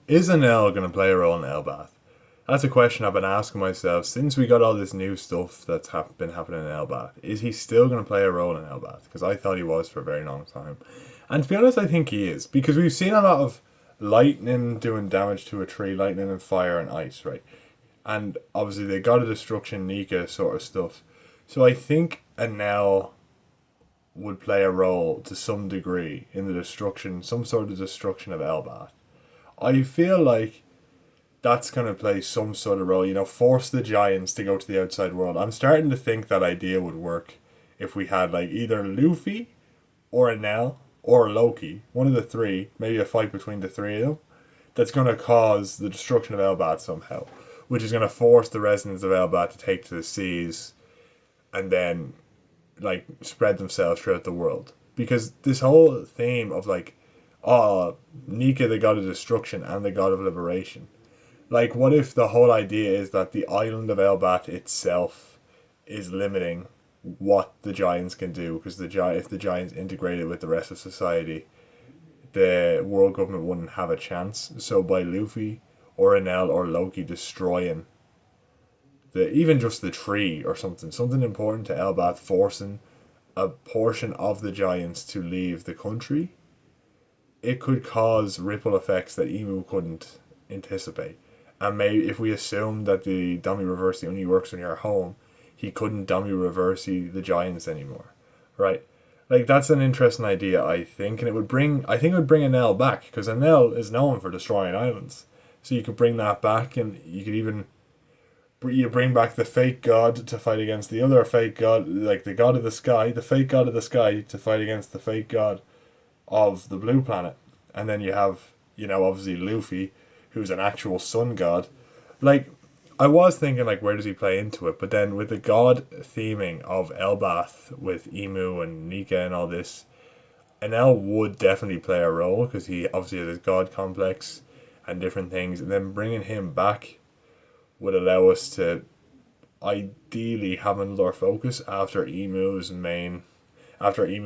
Is Enel going to play a role in Elbath? That's a question I've been asking myself since we got all this new stuff that's been happening in Elbath. Is he still going to play a role in Elbath? Because I thought he was for a very long time. And to be honest, I think he is. Because we've seen a lot of lightning doing damage to a tree, lightning and fire and ice, right? And obviously the God of Destruction, Nika sort of stuff. So I think Enel would play a role to some degree in the destruction, some sort of destruction of Elbath. I feel like that's going to play some sort of role, force the Giants to go to the outside world. I'm starting to think that idea would work if we had like either Luffy or Enel or Loki, one of the three, maybe a fight between the three of them, that's going to cause the destruction of Elbath somehow, which is going to force the residents of Elbath to take to the seas and then like spread themselves throughout the world. Because this whole theme of like, oh, Nika the god of destruction and the god of liberation. Like, what if the whole idea is that the island of Elbath itself is limiting what the giants can do? Because if the giants integrated with the rest of society, the world government wouldn't have a chance. So by Luffy or Enel or Loki destroying even just the tree or something important to Elbath, forcing a portion of the giants to leave the country, it could cause ripple effects that Emu couldn't anticipate. And maybe if we assume that the dummy reversey only works when you're home, he couldn't dummy reversey the giants anymore, right? Like that's an interesting idea, I think, and I think it would bring Enel back because Enel is known for destroying islands, so you could bring that back, and you could even you bring back the fake god to fight against the other fake god, like the god of the sky, the fake god of the sky to fight against the fake god of the blue planet, and then you have obviously Luffy, who's an actual sun god. Like I was thinking like where does he play into it, but then with the god theming of Elbath with Emu and Nika and all this, Enel would definitely play a role because he obviously has his god complex and different things, and then bringing him back would allow us to ideally have another focus after Emu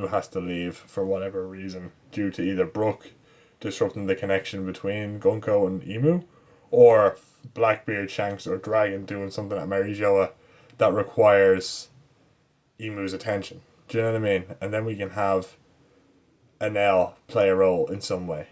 has to leave for whatever reason due to either Brook disrupting the connection between Gunko and Emu, or Blackbeard, Shanks, or Dragon doing something at Marijoa that requires Emu's attention. Do you know what I mean? And then we can have Enel play a role in some way.